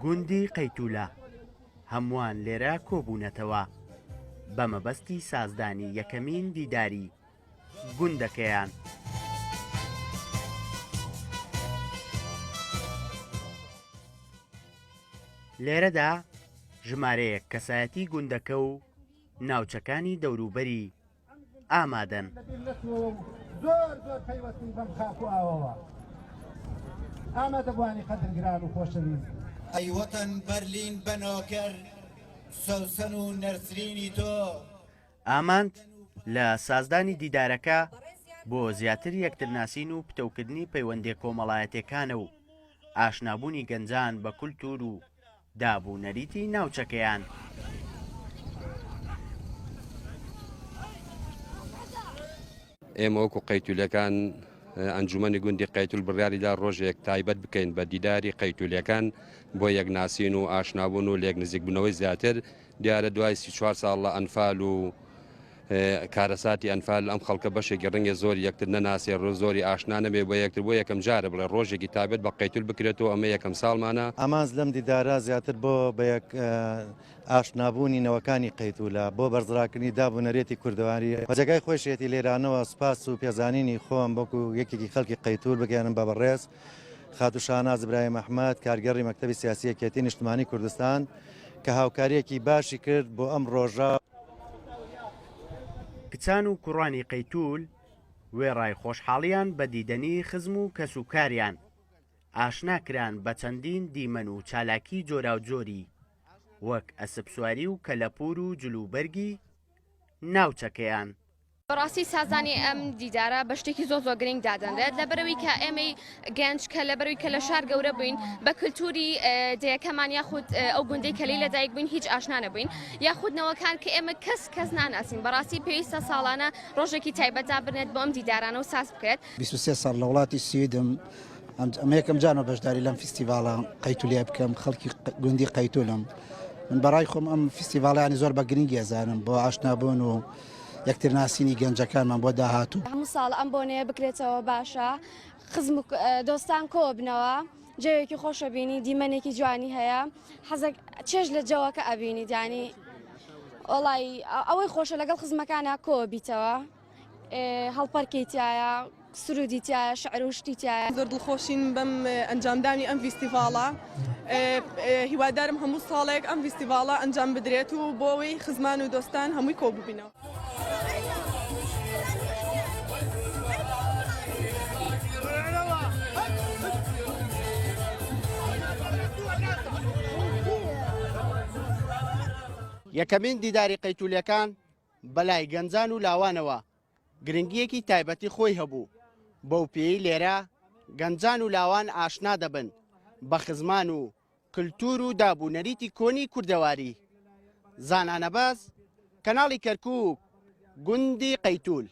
گوندی قەیتولە هەمووان لێرە کۆبوونەتەوە بە مەبەستی سازدانی یەکەمین دیداری گوندەکەیان. لێرەدا ژمارەیەک کەسایەتی گوندەکە و ناوچەکانی دەوروبەری ئامادەن. زۆر زۆر پەیوەستین بەم خاک و ئاوەوە. ئامادەبوانی قەدرگران و خۆشەویست. ئەی وەتەن بەرلین بەنۆکەر سەوسەن و نەرسرینی تۆ. ئاماند لە سازدانی دیدارەکە بۆ زیاتر یەکترناسین و پتەوکردنی پەیوەندی کۆمەڵایەتەکانە و ئاشنابوونی گەنجان بە کولتور و دابوونەریتی ناوچەکەیان. ئێمە وەکو قەیتولەکان ئەنجومەنی گوندی قەیتول بڕیاریدا ڕۆژێک تایبەت بکەین بە دیداری قەیتولەکان بۆ یەکناسین و ئاشنابوون و لێک نزیک بوونەوەی زیاتر. دیارە دوای 34 ساڵ لە ئەنفال و کارەساتی ئەنفال ئەم خەڵکە بەشێکی ڕەنگە زۆری یەکتر نەناسێ ڕۆ زۆری ئاشنا نەبێ بۆ یەکتر بۆ یەکەم جارە بڵێ ڕۆژێکی تایبەت بە قەیتول بکرێتەوە. ئەمە یەکەم ساڵمانە. ئامانز لەم دیدارە زیاتر بۆ بە یەک ئاشنابوونی نەوەکانی قەیتولە بۆ بەرزڕاکردنی دابوونەرێتی کوردەواری بەجێگای خۆشیەتی لێرانەوە سوپاس و پێزانینی خۆم بۆکو یەکێکی خەڵکی قەیتول بگەێنم بە بەڕێز خاتو شاناز ئیبراهیم ئەحمەد کارگەڕی مەکتەبی سیاسی یەکێتی نیشتمانی کوردستان کە هاوکاریەکی باشی کرد بۆ ئەم ڕۆژە. کچان و کوڕانی قەیتول وێڕای خۆشحاڵیان بە دیدەنی خزم و کەسوکاریان ئاشناکران بە چەندین دیمەن و چالاکی جۆراوجۆری وەک ئەسپسواری و کەلەپور و جلوبەرگی ناوچەکەیان. بەڕاستی سازانی ئەم دیدارە بە شتێکی زۆ زۆر گرنگ دادەنرێت لەبەرەوەی کە ئێمەی گەنج کە لەبەرەوەی کە لە شار گەورە بووین بە کللتوری دەیەکەمان یاخود ئەو گوندەی کە لی لەدایک بووین هیچ ئاشنا نەبووین یاخودنەوەکان کە ئێمە کەس ناناسین. بەڕاستی پێویستە ساڵانە ڕۆژێکی تایبەتدا بنێت بۆ ئەم دیدارانە و ساز بکرێت. 23 ساڵ لە وڵاتی سویدم ئەمە یەکەم جانەوە بەشداری لەم فیستیڤاڵە قەیتولیا بکەم خەڵکی گوندی قەیتولم. من بەڕای خۆم ئەم فیستیڤاڵیانی زۆر بە گرنگی ئەزانم بۆ ئاشنابوون و یەکتر ناسینی گەنجەکانمان بۆ داهاتوو. هەموو ساڵ ئەم بۆنەیە بکرێتەوە باشە خزم و دۆستان کۆ بنەوە جەوێکی خۆشەبینی دیمەنێکی جوانی هەیە حەزێک چێژ لە جەوەکە ئەبینیت ینی وڵی ئەوەی خۆشە لەگەڵ خزمەکانە کۆ بیتەوە هەڵپەرکەیتایە سرودی تایە شعر و شتی تایە. زۆر دڵخۆشین بەم ئەنجامدانی ئەم فیستیڤاڵە هیوادارم هەموو ساڵێک ئەم فیستیڤاڵە ئەنجام بدرێت و بۆ ئەوەی خزمان و دۆستان هەمووی کۆ ببینەوە. یەکەمین دیداری قەیتولەکان بەلای گەنجان و لاوانەوە گرنگیەکی تایبەتی خۆی هەبوو. بەو پێی لێرە گەنجان و لاوان ئاشنا دەبن بە خزمان و کللتور و دابوونەریتی کۆنی کوردەواری. زانانەباز کەناڵی کەرکووک گوندی قەیتول.